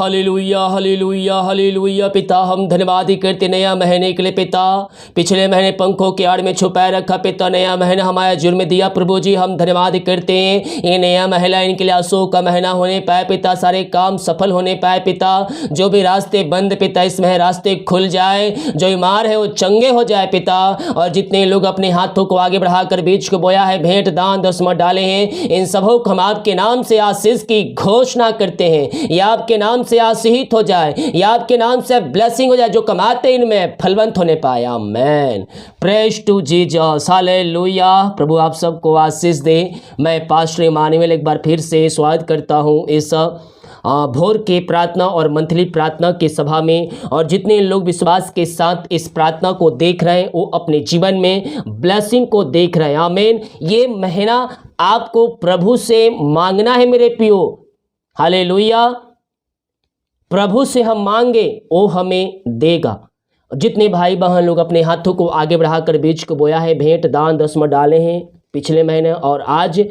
Hallelujah hallelujah hallelujah. पिता हम धन्यवाद ही करते नया महीने के लिए पिता। पिछले महीने पंखों के आड़ में छुपाए रखा पिता, नया महीना हमारा जुर्म दिया प्रभु जी, हम धन्यवाद करते हैं। ये नया महीना इनके लिए आंसू का महीना होने पाए पिता, सारे काम सफल होने पाए पिता। जो भी रास्ते बंद पिता इस महीने रास्ते खुल जाए, जो बीमार है वो चंगे हो जाए पिता। और जितने लोग अपने हाथों को आगे बढ़ाकर बीज को बोया है, भेंट दान दसवां डाले हैं, इन सबों को हम आपके नाम से आशीष की घोषणा करते हैं। या आपके नाम से आशीषित हो जाए, या आपके नाम से ब्लेसिंग हो जाए, जो कमाते इनमें फलवंत होने पाए। Amen. Praise to Jesus. Hallelujah. प्रभु आप सबको आशीष दे। मैं पास्टर इमानुएल एक बार फिर से स्वागत करता हूं इस भोर के प्रार्थना और मंथली प्रार्थना की सभा में। और जितने लोग विश्वास के साथ इस प्रार्थना को देख रहे हैं वो अपने जीवन में ब्लेसिंग को देख रहे हैं। आमीन। ये महीना आपको प्रभु से मांगना है मेरे प्रियो। हालेलुया। प्रभु से हम मांगे वो हमें देगा। जितने भाई बहन लोग अपने हाथों को आगे बढ़ाकर बीज को बोया है, भेंट दान दसवां डाले हैं पिछले महीने और आज,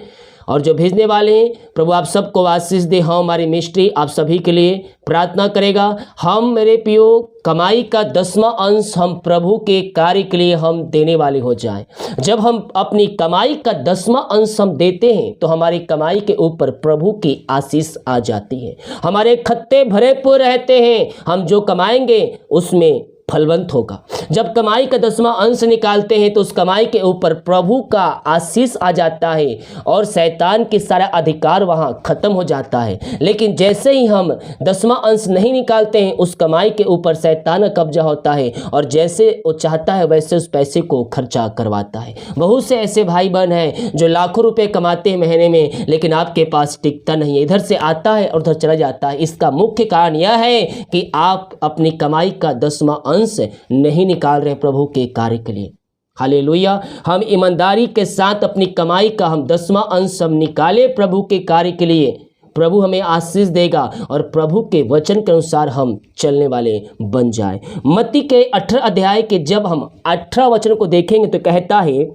और जो भेजने वाले हैं, प्रभु आप सबको आशीष दे। हम हमारी मिस्ट्री आप सभी के लिए प्रार्थना करेगा। हम मेरे पियो कमाई का 10वां अंश हम प्रभु के कार्य के लिए हम देने वाले हो जाएं। जब हम अपनी कमाई का 10वां अंश हम देते हैं तो हमारी कमाई के ऊपर प्रभु की आशीष आ जाती है। हमारे खत्ते भरे पूरे रहते हैं। हम जो कमाएंगे उसमें फलवंत होगा। जब कमाई का 10वां अंश निकालते हैं तो उस कमाई के ऊपर प्रभु का आशीष आ जाता है और शैतान के सारा अधिकार वहां खत्म हो जाता है। लेकिन जैसे ही हम 10वां अंश नहीं निकालते हैं, उस कमाई के ऊपर शैतान का कब्जा होता है और जैसे वो चाहता है वैसे उस पैसे को खर्चा करवाता है। बहुत से ऐसे भाई बहन हैं जो लाखों रुपए कमाते हैं महीने में, लेकिन आपके पास टिकता नहीं है, इधर से आता है और उधर चला जाता है। इसका मुख्य कारण यह है कि आप अपनी कमाई का 10वां नहीं निकाल रहे प्रभु के कार्य के लिए। हालेलुया। हम ईमानदारी के साथ अपनी कमाई का हम 10वां अंश हम निकाले प्रभु के कार्य के लिए, प्रभु हमें आशीष देगा और प्रभु के वचन के अनुसार हम चलने वाले बन जाए। मत्ती के 18 अध्याय के जब हम 18 वचन को देखेंगे तो कहता है,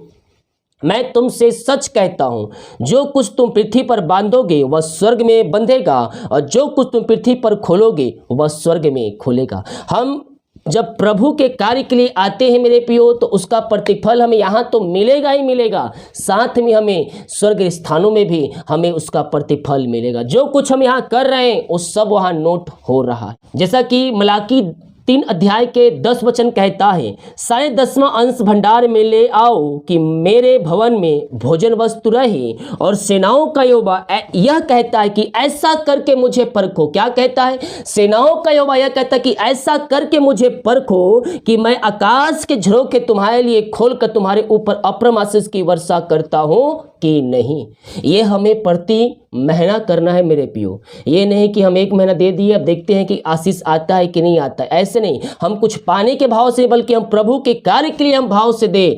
मैं तुमसे सच कहता हूं, जो कुछ तुम पृथ्वी पर बांधोगे वह स्वर्ग में बंधेगा और जो कुछ तुम पृथ्वी पर खोलोगे वह स्वर्ग में खोलेगा। हम जब प्रभु के कार्य के लिए आते हैं मेरे प्रियो, तो उसका प्रतिफल हमें यहाँ तो मिलेगा ही मिलेगा, साथ में हमें स्वर्ग स्थानों में भी हमें उसका प्रतिफल मिलेगा। जो कुछ हम यहाँ कर रहे हैं वो सब वहाँ नोट हो रहा है। जैसा कि मलाकी 3 अध्याय के 10 वचन कहता है, 10.5वां अंश भंडार में ले आओ कि मेरे भवन में भोजन वस्तु रहे। और सेनाओं का यहोवा यह कहता है कि ऐसा करके मुझे परखो। क्या कहता है? सेनाओं का यहोवा यह कहता है कि ऐसा करके मुझे परखो कि मैं आकाश के झरोखे तुम्हारे लिए खोलकर तुम्हारे ऊपर अप्रम आशीष की वर्षा करता हूं कि नहीं। ये हमें प्रति महीना करना है मेरे पियो। ये नहीं कि हम एक महीना दे दिए अब देखते हैं कि आशीष आता है कि नहीं आता है, ऐसे नहीं। हम कुछ पाने के भाव से, बल्कि हम प्रभु के कार्य के लिए हम भाव से दे,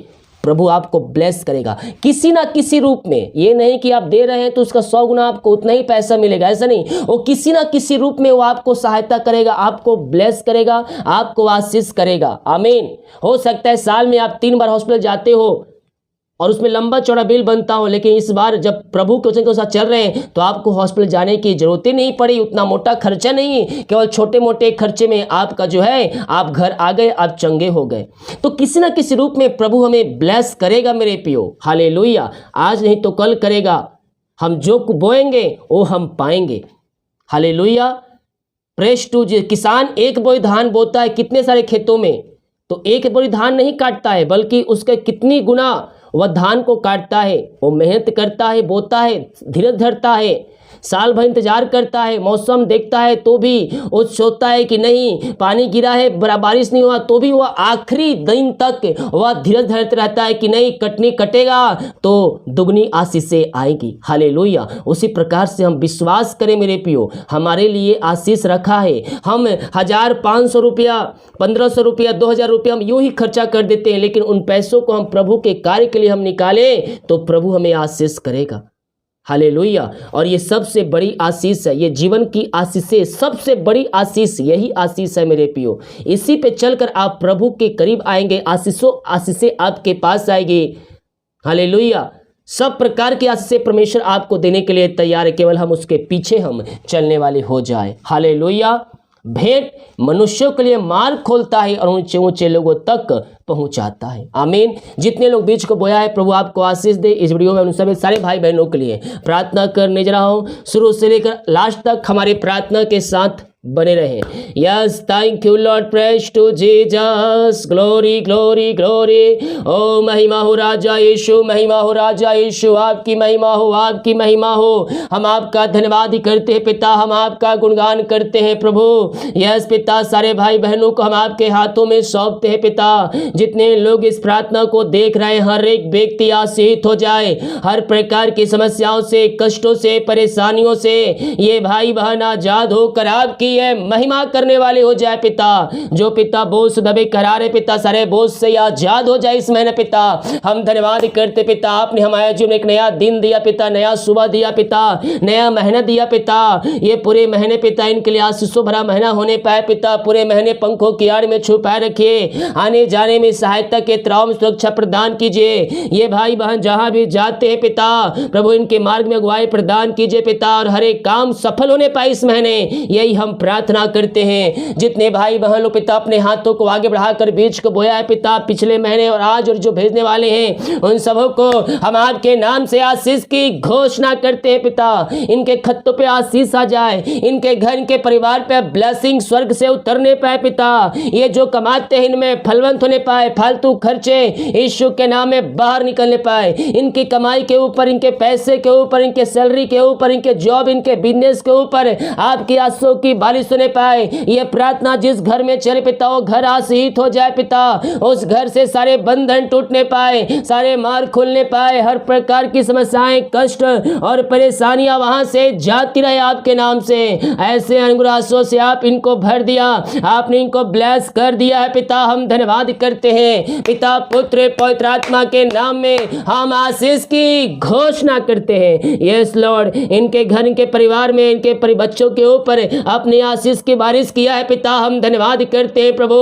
प्रभु आपको ब्लेस करेगा किसी ना किसी रूप में। ये नहीं कि आप दे रहे हैं तो उसका 100 गुना आपको उतना ही पैसा मिलेगा, ऐसा नहीं। वो किसी ना किसी रूप में वो आपको सहायता करेगा, आपको ब्लेस करेगा, आपको आशीष करेगा। आमीन। हो सकता है साल में आप 3 बार हॉस्पिटल जाते हो और उसमें लंबा चौड़ा बिल बनता हो, लेकिन इस बार जब प्रभु के वचन के साथ चल रहे हैं तो आपको हॉस्पिटल जाने की जरूरत ही नहीं पड़ी। उतना मोटा खर्चा नहीं, केवल छोटे मोटे खर्चे में आपका जो है आप घर आ गए, आप चंगे हो गए। तो किसी ना किसी रूप में प्रभु हमें ब्लेस करेगा मेरे पियो। हालेलुया। आज नहीं तो कल करेगा। हम जो बोएंगे वो हम पाएंगे। हालेलुया। प्रेज टू जी। किसान एक बोई धान बोता है कितने सारे खेतों में, तो एक बोरी धान नहीं काटता है, बल्कि उसके कितनी गुना वह धान को काटता है। वो मेहनत करता है, बोता है, धीरज धरता है, साल भर इंतजार करता है, मौसम देखता है तो भी वो सोचता है कि नहीं पानी गिरा है, बारिश नहीं हुआ, तो भी वह आखिरी दिन तक वह धीरज धरते रहता है कि नहीं कटनी कटेगा तो दुगनी आशीषें आएगी। हालेलुया। उसी प्रकार से हम विश्वास करें मेरे पियो, हमारे लिए आशीष रखा है। हम 1000, 500 रुपया, 1500 रुपया, 2000 रुपया हम यूं ही खर्चा कर देते हैं, लेकिन उन पैसों को हम प्रभु के कार्य के लिए हम निकालें तो प्रभु हमें आशीष करेगा। हालेलुया। और ये सबसे बड़ी आशीष है, ये जीवन की आशीषें सबसे बड़ी आशीष यही आशीष है मेरे पियो। इसी पे चलकर आप प्रभु के करीब आएंगे, आशीषें आपके पास आएगी। हालेलुया। सब प्रकार की आशीष परमेश्वर आपको देने के लिए तैयार है, केवल हम उसके पीछे हम चलने वाले हो जाए। हालेलुया। भेंट मनुष्यों के लिए मार्ग खोलता है और ऊंचे ऊंचे लोगों तक पहुंचाता है। आमीन। जितने लोग बीज को बोया है, प्रभु आपको आशीष दे। इस वीडियो में उन सभी सारे भाई बहनों के लिए प्रार्थना करने जा रहा हूं। शुरू से लेकर लास्ट तक हमारी प्रार्थना के साथ बने रहे। Yes, thank you Lord, praise to Jesus, glory glory glory. ओ महिमा हो राजा यीशु, महिमा हो राजा यीशु, आपकी महिमा हो, आपकी महिमा हो। हम आपका धन्यवाद करते हैं पिता, हम आपका गुणगान करते हैं प्रभु। यस पिता, सारे भाई बहनों को हम आपके हाथों में सौंपते हैं पिता। जितने लोग इस प्रार्थना को देख रहे हैं, हर एक व्यक्ति आशीषित हो जाए। हर प्रकार की समस्याओं से, कष्टों से, परेशानियों से ये भाई बहन आजाद होकर आपकी है महिमा करने वाले हो जाए पिता। जो पिता बोझ से दबे करा रहे पिता, सारे बोझ से आजाद हो जाए इस महीने पिता। हम धन्यवाद करते पिता, आपने हमारे जीवन में एक नया दिन दिया पिता, नया सुबह दिया पिता, नया महीना दिया पिता। ये पूरे महीने पिता इनके लिए आशीषों भरा महीना होने पाए पिता। पूरे महीने पंखों की आड़ में छुपाए रखिए, आने जाने में सहायता के त्राव में सुरक्षा प्रदान कीजिए। ये भाई बहन जहां भी जाते हैं पिता, प्रभु इनके मार्ग में अगुवाई प्रदान कीजिए पिता, और हर एक काम सफल होने पाए इस महीने, यही हम प्रार्थना करते हैं। जितने भाई बहन लोग पिता अपने हाथों को आगे बढ़ाकर बीज को बोया है पिता, पिछले महीने और आज और जो भेजने वाले हैं, उन सबों को हम आपके नाम से आशीष की घोषणा करते हैं पिता। इनके खत्तों पे आशीष आ जाए, इनके घर, इनके परिवार पे ब्लेसिंग स्वर्ग से उतरने पाए पिता। ये जो कमाते हैं इनमें फलवंत होने पाए, फालतू खर्चे यीशु के नाम में बाहर निकलने पाए। इनकी कमाई के ऊपर, इनके पैसे के ऊपर, इनके सैलरी के ऊपर, इनके जॉब, इनके बिजनेस के ऊपर आपकी आशीषों की बारिश होने पाए। ये प्रार्थना जिस घर में चले पिता, वो घर आशीषित हो जाए पिता। उस घर से सारे बंधन टूटने पाए, सारे मार्ग खुलने पाए। हर प्रकार की समस्याएं, कष्ट और परेशानियां वहां से जाती रहे आपके नाम से। ऐसे अनुग्रहों से आप इनको भर दिया, आपने इनको ब्लेस कर दिया है पिता। हम धन्यवाद करते हैं पिता, पुत्र, पवित्र आत्मा के नाम में हम आशीष की घोषणा करते हैं। यस लॉर्ड, इनके घर, इनके परिवार में, इनके बच्चों के ऊपर अपनी आशीष की बारिश किया है पिता। हम धन्यवाद करते हैं प्रभु।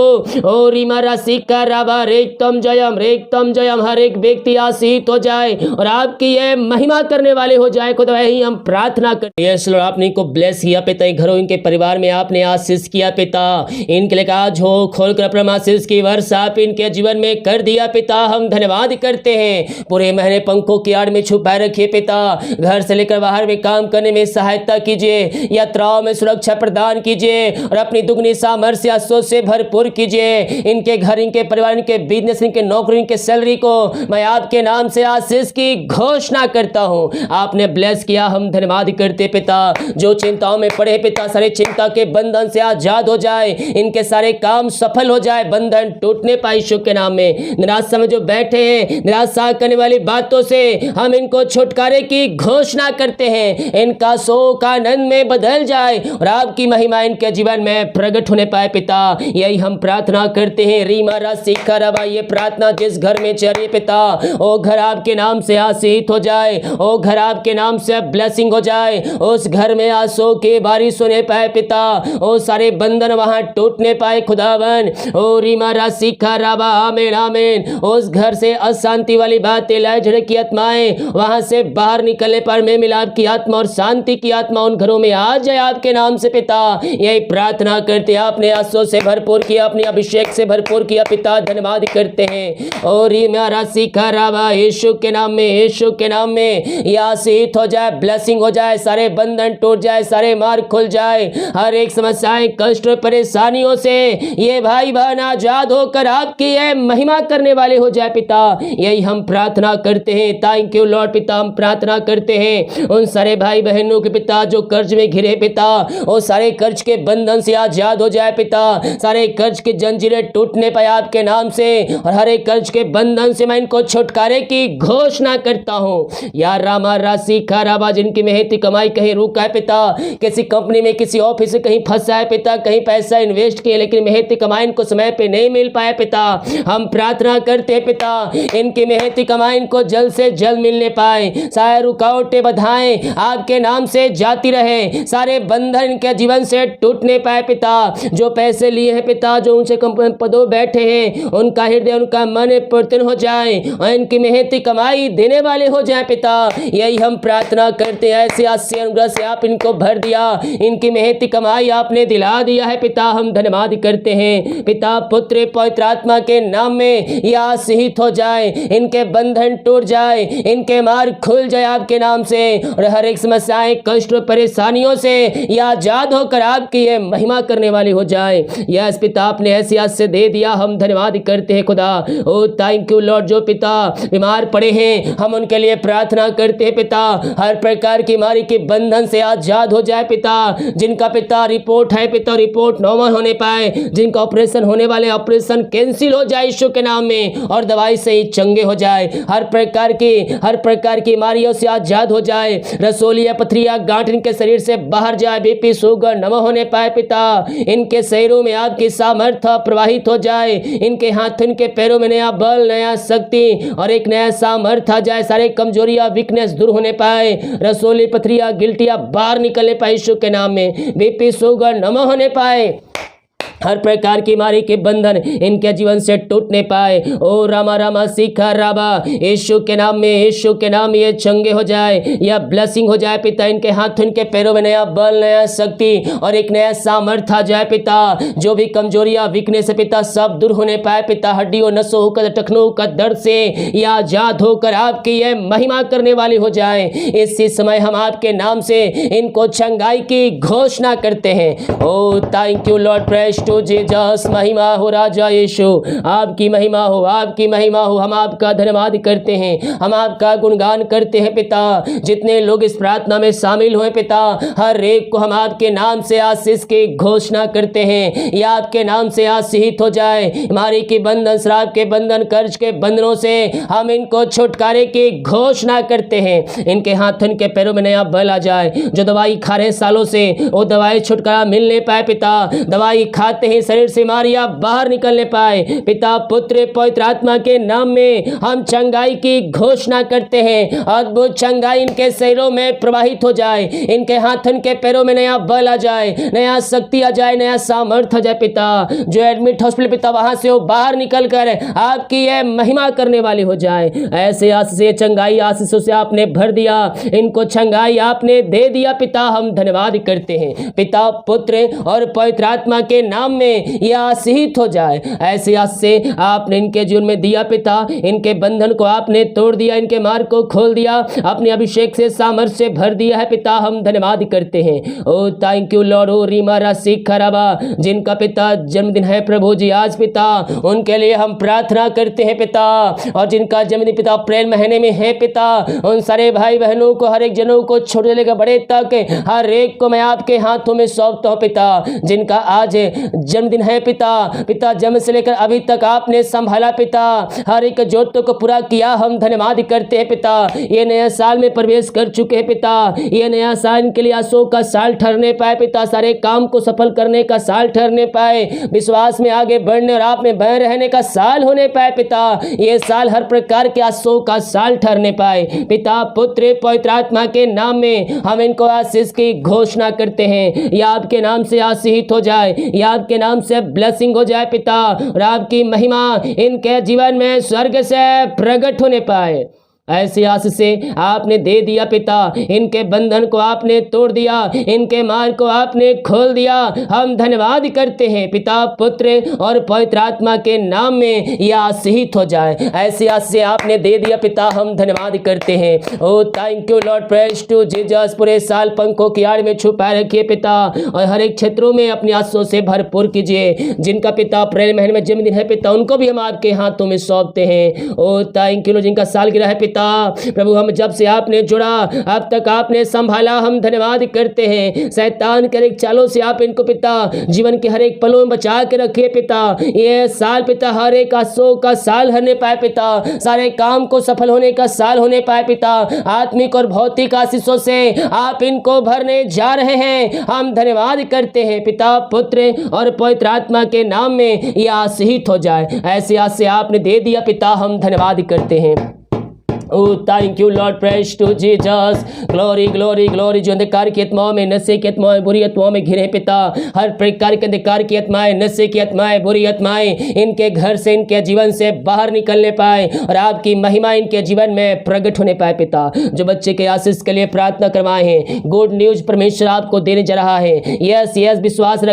ओ रीमा राशि का राबा रेक्तम जयम, हर एक व्यक्ति आशीषित हो जाए और आपकी ये महिमा करने वाले हो जाए खुदा, यही हम प्रार्थना करते हैं। यस लॉर्ड, आपने इनको ब्लेस किया पिता, घरों, इनके परिवार में आपने आशीष किया पिता। इनके लिए आज हो खोलकर अपना आशीष की वर्षा आप इनके जीवन में कर दिया पिता। हम धन्यवाद करते हैं। पूरे महीने पंखों की आड़ में छुपाए रखिए पिता। घर से लेकर बाहर में काम करने में सहायता कीजिए, यात्राओं में सुरक्षा प्रदान कीजिए और अपनी दुगनी सामर्थ्य आशीषों से भरपूर कीजिए। इनके घर, इनके परिवार, इनके बिजनेस, इनके नौकरी, इनके सैलरी को मैं आपके नाम से आशीष की घोषणा करता हूं। आपने ब्लेस किया, हम धन्यवाद करते पिता। जो चिंताओं में पड़े पिता, सारे चिंता के बंधन से आजाद हो जाए, इनके सारे काम सफल हो जाए, बंधन टूटने पाए यीशु के नाम में। निराशा में जो बैठे हैं, निराशा करने वाली बातों से हम इनको छुटकारे की घोषणा करते हैं। इनका शोक आनंद में बदल जाए और आपकी महिमा इनके जीवन में प्रकट होने पाए पिता, यही हम प्रार्थना करते हैं। रीमा राशि का रवा, ये प्रार्थना जिस घर में चल रही पिता, ओ घर आपके नाम से आशीषित हो जाए, ओ घर आपके नाम से ब्लेसिंग हो जाए। उस घर में आंसू की बारिश होने पाए पिता, ओ सारे बंधन वहां टूटने पाए खुदावन। ओ रीमा राशि का रवा, आमीन आमीन। उस घर से अशांति वाली बातें, लड़ाई झगड़े की आत्माएं वहां से बाहर निकलने पर में मिलाप की आत्मा और शांति की आत्मा उन घरों में आ जाए आपके नाम से पिता, यही प्रार्थना करते हैं। आपने आंसू से भरपूर किया, अपने अभिषेक से भरपूर किया पिता, धन्यवाद करते हैं। और रीमा राशि का रवा, यीशु के नाम में, यीशु के नाम में ये आशीषित हो जाए, ब्लेसिंग हो जाए, सारे बंधन टूट जाए, सारे मार्ग खुल जाए। हर एक समस्याएं, कष्ट और परेशानियों से ये भाई बहन आजाद होकर आपकी ये महिमा करने वाले हो जाए पिता, यही हम प्रार्थना करते हैं। थैंक यू लॉर्ड पिता, हम प्रार्थना करते हैं उन सारे भाई बहनों के पिता जो कर्ज में घिरे पिता, वो सारे कर्ज के बंधन से आजाद हो जाए पिता। सारे कर्ज की जंजीरें टूटने पाए आपके नाम से, और हर एक कर्ज के बंधन से मैं इनको छुटकारे की घोषणा करता हूँ। यार रामा राशि का राबा, जिनकी मेहनती कमाई कहीं रुका है पिता, किसी कंपनी में, किसी ऑफिस से कहीं फंसा है पिता, कहीं पैसा इन्वेस्ट किए लेकिन मेहनती कमाई इनको समय पे नहीं मिल पाया पिता, हम प्रार्थना करते हैं पिता, इनकी मेहनती कमाई इनको जल्द से जल्द मिलने पाए, सारे रुकावटें बाधाएं आपके नाम से जाती रहे, सारे बंधन इनके जीवन से टूटने पाए पिता। जो पैसे लिए हैं पिता, जो ऊंचे पदों बैठे हैं, उनका हृदय उनका मन परिवर्तन हो जाए और इनकी मेहनती कमाई देने वाले हो जाए पिता। यही हम प्रार्थना करते हैं, ऐसे आशीष अनुग्रह से आप इनको भर दिया, इनकी मेहनती कमाई आपने दिला दिया है पिता। हम धन्यवाद करते हैं पिता, पुत्र पवित्र आत्मा के नाम में यह आशीषित हो जाए, इनके बंधन टूट जाए, इनके मार्ग खुल जाए आपके नाम से, और हर एक समस्याएं कष्ट और परेशानियों से यह आजाद होकर आपकी ये महिमा करने वाली हो जाए। यस पिता, आपने ऐसी आशीष दे दिया, हम धन्यवाद करते हैं खुदा। ओ थैंक यू लॉर्ड। जो पिता बीमार पड़े हैं, हम उनके लिए प्रार्थना करते हैं पिता, हर प्रकार की बीमारी के बंधन से आजाद हो जाए पिता। जिनका पिता रिपोर्ट है पिता, रिपोर्ट नॉर्मल होने पाए, जिनका ऑपरेशन होने वाले ऑपरेशन कैंसिल हो जाए यीशु के नाम में, और दवाई से ही चंगे हो जाए, हर प्रकार की बीमारियों से आजाद हो जाए, रसोलिया पथरिया गांठ इनके शरीर से बाहर जाए, बीपी शुगर न होने पाए पिता। इनके शरीरों में आपकी सामर्थ्य प्रवाहित हो जाए, इनके हाथ इनके पैरों में नया बल, नया शक्ति और एक नया सामर्थ्य आ जाए, सारे कमजोरियां वीकनेस दूर होने पाए, रसोली पथरिया गिल्टियां बाहर निकलने पाए यीशु के नाम में, बीपी शुगर न होने पाए, हर प्रकार की बीमारी के बंधन इनके जीवन से टूटने पाए। ओ रामा रामा सीखा राबा, यीशु के नाम में, यीशु के नाम में ये चंगे हो जाए, यह ब्लेसिंग हो जाए पिता। इनके हाथ इनके पैरों में नया बल, नया शक्ति और एक नया सामर्थ्य आ जाए पिता। जो भी कमजोरियां वीकनेस है पिता, सब दूर होने पाए पिता। हड्डियों नसों होकर टखनों का दर्द से यह आजाद होकर आपकी यह महिमा करने वाली हो जाए। इसी समय हम आपके नाम से इनको चंगाई की घोषणा करते हैं। Oh thank you Lord, praise to Jesus. महिमा हो राजा यीशु, आपकी महिमा हो, आपकी महिमा हो। हम आपका धन्यवाद करते हैं, हम आपका गुणगान करते हैं पिता। जितने लोग इस प्रार्थना में शामिल हुए पिता, हर एक को हम आपके नाम से आशीष की घोषणा करते हैं। यह आपके नाम से आशीषित हो जाए। बीमारी के बंधन, शराब के बंधन, कर्ज के बंधनों से हम इनको छुटकारे की घोषणा करते हैं। इनके हाथ इनके पैरों में नया बल आ जाए। जो दवाई खा रहे सालों से, वो दवाई छुटकारा मिलने पाए पिता। दवाई खाते ही शरीर से बीमारियां बाहर निकलने पाए पिता। पुत्र पवित्र आत्मा के नाम में हम चंगाई की घोषणा करते हैं। अद्भुत चंगाई इनके शरीरों में प्रवाहित हो जाए, इनके हाथ इनके पैरों में नया बल आ जाए, नया शक्ति आ जाए, नया सामर्थ्य आ जाए पिता। जो एडमिट हॉस्पिटल पिता, वहां से वो बाहर निकल कर आपकी यह महिमा करने वाली हो जाए। ऐसे आशीष, चंगाई आशीषों से आपने भर दिया, इनको चंगाई आपने दे दिया पिता। हम धन्यवाद करते हैं पिता, पुत्र और पवित्र आत्मा के नाम में यह आशीषित हो जाए। ऐसे आशीष से आपने इनके जीवन में दिया पिता। इनके बंधन को आपने तोड़ दिया, इनके मार्ग को खोल दिया, अपने अभिषेक से सामर्थ्य से भर दिया है पिता। हम धन्यवाद करते हैं। Oh thank you Lord. ओ रीमा राशि खराबा, जिनका पिता जन्मदिन है प्रभु जी आज पिता, उनके लिए हम प्रार्थना करते हैं पिता। और जिनका जन्मदिन पिता अप्रैल महीने में है पिता, उन सारे भाई बहनों को, हर एक जनों को, छोटे लेकर बड़े तक, हर एक को मैं आपके हाथों में सौंपता हूं पिता। जिनका आज जन्मदिन है पिता, जन्म से लेकर अभी तक आपने संभाला पिता, हर एक जरूरतों को पूरा किया। हम धन्यवाद करते हैं पिता। ये नया साल में प्रवेश कर चुके हैं पिता। ये नया साल इनके लिए आशा का साल ठहरने पाए पिता, सारे काम को सफल करने का साल ठहरने पाए, विश्वास में आगे बढ़ने और आप में बने रहने का साल होने पाए पिता। ये साल हर प्रकार के आशा का साल ठहरने पाए पिता। पुत्र पवित्र आत्मा के नाम में हम इनको आशीष की घोषणा करते हैं। या आपके नाम से आशीषित हो जाए, या आपके नाम से ब्लेसिंग हो जाए पिता, और आपकी महिमा इनके जीवन में स्वर्ग से प्रकट होने पाए। ऐसी आशीष से आपने दे दिया पिता। इनके बंधन को आपने तोड़ दिया, इनके मार्ग को आपने खोल दिया। हम धन्यवाद करते हैं पिता, पुत्र और पवित्र आत्मा के नाम में यह आशीषित हो जाए। ऐसी आशीष से आपने दे दिया पिता। हम धन्यवाद करते हैं। Oh thank you Lord, praise to Jesus. पूरे साल पंखों की आड़ में छुपाए रखिए पिता, और हर एक क्षेत्रों में अपनी आशीषों से भरपूर कीजिए। जिनका पिता अप्रैल महीने में जन्मदिन है पिता, उनको भी हम आपके हाथों में सौंपते हैं। Oh thank you Lord. जिनका सालगिरह है पिता, पिता। प्रभु हम जब से आपने जुड़ा अब तक आपने संभाला, हम धन्यवाद करते हैं। शैतान के हर एक चालों से आप इनको पिता जीवन के हर एक पलों में बचा के रखिए पिता। ये साल पिता हर एक आशों का साल होने पाए पिता, सारे काम को सफल होने का साल होने पाए पिता। आत्मिक और भौतिक आशीषों से आप इनको भरने जा रहे हैं, हम धन्यवाद करते हैं पिता, पुत्र और पवित्र आत्मा के नाम में यह आशीषित हो जाए। ऐसे आज से आपने दे दिया पिता, हम धन्यवाद करते हैं। Oh, thank you Lord, praise to Jesus, glory glory glory। जो अंधकार की आत्माओं में, नशे की आत्माएं, बुरी आत्माओं में घिरे पिता, हर प्रकार के अंधकार की आत्माएं, नशे की आत्माएं, बुरी आत्माएं इनके घर से, इनके जीवन से बाहर निकलने पाए और आपकी महिमा इनके जीवन में प्रकट होने पाए पिता। जो बच्चे के आशीष के लिए प्रार्थना करवाए हैं, गुड न्यूज परमेश्वर आपको देने जा रहा है। यस यस, विश्वास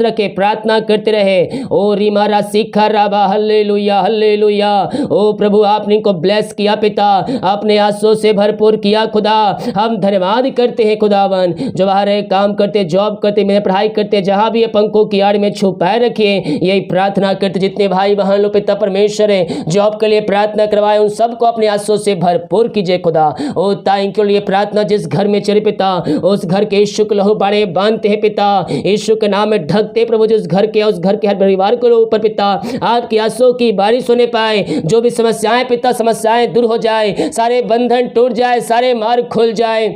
रखे, प्रार्थना करते रहे। ओ रिमारा सीखा राबा, हल्लेलुया हल्लेलुया। ओ प्रभु आपने इनको ब्लेस किया पिता, अपने आंसुओं से भरपूर किया खुदा, हम धन्यवाद करते हैं खुदावन। जो बाहर काम करते, जॉब करते, मेरे पढ़ाई करते, जहां भी ये पंखों की आड़ में छुपाए रखिए, यही प्रार्थना करते। जितने भाई बहन लोग पिता परमेश्वर है जॉब के लिए प्रार्थना करवाए, उन सबको अपने आंसुओं से भरपूर कीजिए खुदा। ओ थैंक यू। ये प्रार्थना जिस घर में चले पिता, उस घर के यीशु के लहू बाड़े बांधते हैं पिता, यीशु के नाम में ढकते प्रभु। जिस घर के, उस घर के हर परिवार के ऊपर पिता आपकी आंसुओं की बारिश होने पाए। जो भी समस्याएं पिता, समस्याएं दूर हो जाए, सारे बंधन टूट जाए, सारे मार्ग खुल जाए,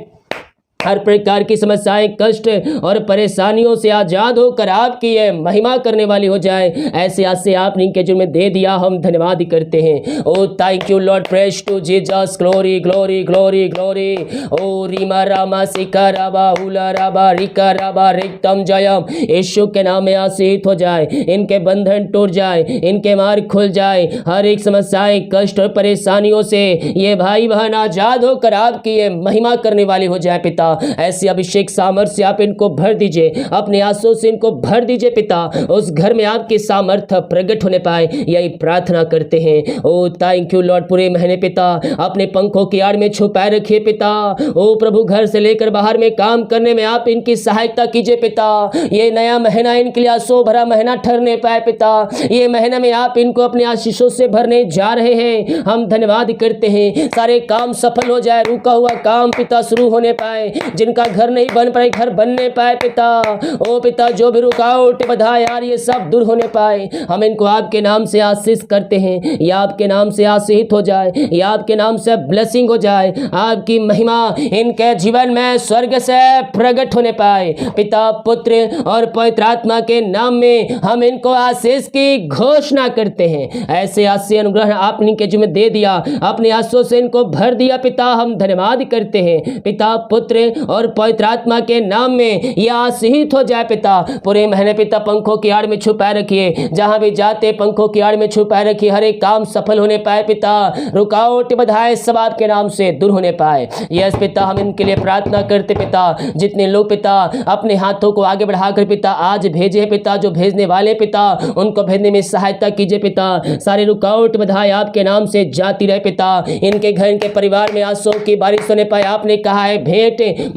हर प्रकार की समस्याएं, कष्ट और परेशानियों से आजाद होकर आपकी ये महिमा करने वाली हो जाए। ऐसे आज से आपने इनके जो में दे दिया, हम धन्यवाद करते हैं। Oh thank you Lord, praise to Jesus, glory glory glory glory. ओ रीमा रामा सिका राबा हुला राबा रिका राबा रिक्तम जयम। यीशु के नाम में आशीषित हो जाए, इनके बंधन टूट जाए, इनके मार्ग खुल जाए, हर एक समस्याएं, कष्ट और परेशानियों से ये भाई बहन आजाद होकर आपकी ये महिमा करने वाली हो जाए पिता। ऐसे अभिषेक सामर्थ्य से आप इनको भर दीजिए, अपने आंसुओं से इनको भर दीजिए पिता। उस घर में आपके सामर्थ्य प्रकट होने पाए, यही प्रार्थना करते हैं। Oh thank you Lord. पूरे महीने पिता अपने पंखों की आड़ में छुपाए रखिए पिता। ओ प्रभु, घर से लेकर बाहर में काम करने में आप इनकी सहायता कीजिए पिता। ये नया महीना इनके लिए आंसू भरा महीना ठहरने पाए पिता। ये महीने में आप इनको अपने आशीषों से भरने जा रहे हैं, हम धन्यवाद करते हैं। सारे काम सफल हो जाए, रुका हुआ काम पिता शुरू होने पाए, जिनका घर नहीं बन पाए घर बनने पाए पिता। ओ पिता, जो भी रुकावट बाधा यार ये सब दूर होने पाए, हम इनको आपके नाम से आशीष करते हैं। या आपके नाम से आशीषित हो जाए, या आपके नाम से ब्लेसिंग हो जाए, आपकी महिमा इनके जीवन में स्वर्ग से प्रकट होने पाए पिता, पुत्र और पवित्र आत्मा के नाम में हम इनको आशीष की घोषणा करते हैं। ऐसे आशीष अनुग्रह आपने इनके जीवन में दे दिया, अपने आंसुओं से इनको भर दिया पिता, हम धन्यवाद करते हैं पिता, पुत्र और पवित्र आत्मा के नाम में यह आशीषित हो जाए पिता। पूरे महीने पिता पंखों की आड़ में छुपाए रखिए, जहां भी जाते पंखों की आड़ में छुपाए रखिए, हर एक काम सफल होने पाए पिता, रुकावट बाधाएं सब आपके नाम से दूर होने पाए। यस पिता, हम इनके लिए प्रार्थना करते पिता। जितने लोग पिता अपने हाथों को आगे बढ़ाकर पिता आज भेजे पिता, जो भेजने वाले पिता उनको भेजने में सहायता कीजिए पिता। सारे रुकावट बाधाएं आपके नाम से जाती रहे पिता। इनके घर, इनके परिवार में आंसुओं की बारिश होने पाए। आपने कहा है भेंट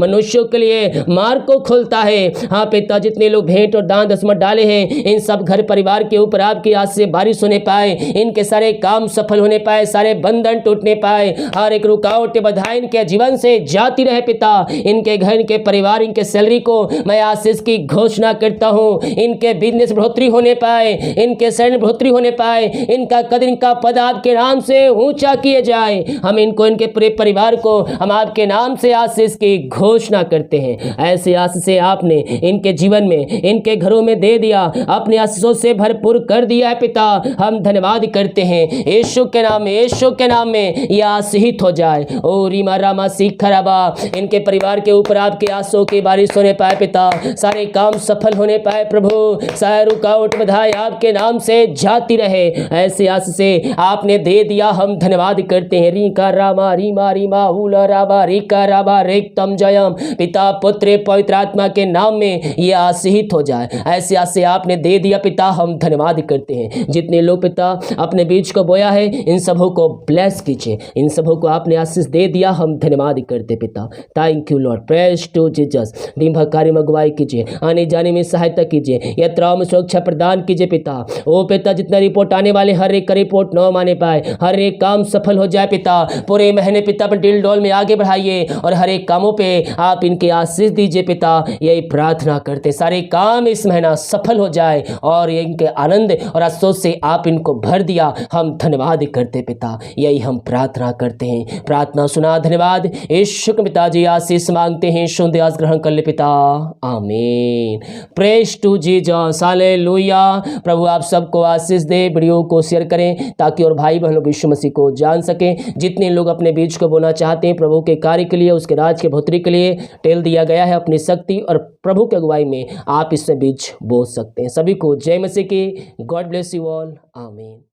मनुष्यों के लिए मार्ग को खोलता है। हाँ पिता, जितने लोग भेंट और दान दशमत डाले हैं, इन सब घर परिवार के ऊपर आपकी आज से बारिश होने पाए, इनके सारे काम सफल होने पाए, सारे बंधन टूटने पाए, हर एक रुकावट बाधाएं इनके जीवन से जाती रहे पिता। इनके घर, इनके परिवार, इनके सैलरी को मैं आशीष की घोषणा करता हूँ। इनके बिजनेस बढ़ोतरी होने पाए, इनके सैलरी बढ़ोतरी होने पाए, इनका कद, इनका पद आपके नाम से ऊंचा किए जाए। हम इनको, इनके पूरे परिवार को हम आपके नाम से आशीष की घोषणा करते हैं। ऐसे आशीष से आपने इनके जीवन में, इनके घरों में दे दिया, अपने आशीषों से भरपूर कर दिया है पिता, हम धन्यवाद करते हैं। यीशु के नाम में, यीशु के नाम में यह आशीषित हो जाए। ओ रीमा रामा सीखा राबा, इनके परिवार के ऊपर आपके आंसुओं की बारिश होने पाए पिता, सारे काम सफल होने पाए प्रभु, सारे रुकावट बाधाएं आपके नाम से जाती रहे। ऐसे आशीष से आपने दे दिया, हम धन्यवाद करते हैं। रीका रामा रीमा रीमा हुला राबा रिका राबा रेक्तम जयम। पिता, पुत्र, पवित्र आत्मा के नाम में ये आशीषित हो जाए। ऐसे आशीष आपने दे दिया पिता, हम धन्यवाद करते हैं। जितने लोग पिता अपने बीज को बोया है, इन सबों को ब्लेस कीजिए, इन सबों को आपने आशीष दे दिया, हम धन्यवाद करते पिता। Thank you Lord, praise to Jesus. दिन भर कार्य में अगुवाई कीजिए, आने जाने में सहायता कीजिए, यात्राओं में सुरक्षा प्रदान कीजिए पिता। ओ पिता, जितना रिपोर्ट आने वाले हर एक का रिपोर्ट न माने पाए, हर एक काम सफल हो जाए पिता। पूरे महीने पिता अपने डिल डोल में आगे बढ़ाइए और हर एक कामों पे आप इनके आशीष दीजिए पिता। यही प्रार्थना करते, सारे काम इस महीना सफल हो जाए और इनके आनंद और आशीष से आप इनको भर दिया, हम धन्यवाद करते पिता। यही हम प्रार्थना करते हैं, प्रार्थना सुना, धन्यवाद। यीशु के पिताजी आशीष मांगते हैं, सुन आस ग्रहण कर ले पिता, आमीन। Praise to Jesus, hallelujah. प्रभु आप सबको आशीष दे। वीडियो को शेयर करें ताकि और भाई बहनों यीशु मसीह को जान सकें। जितने लोग अपने बीज को बोना चाहते हैं प्रभु के कार्य के लिए, उसके राज के भोतरी के लिए, टेल दिया गया है। अपनी शक्ति और प्रभु की अगुवाई में आप इसमें बीज बो सकते हैं। सभी को जय मसीह की। गॉड ब्लेस यू ऑल, आमीन।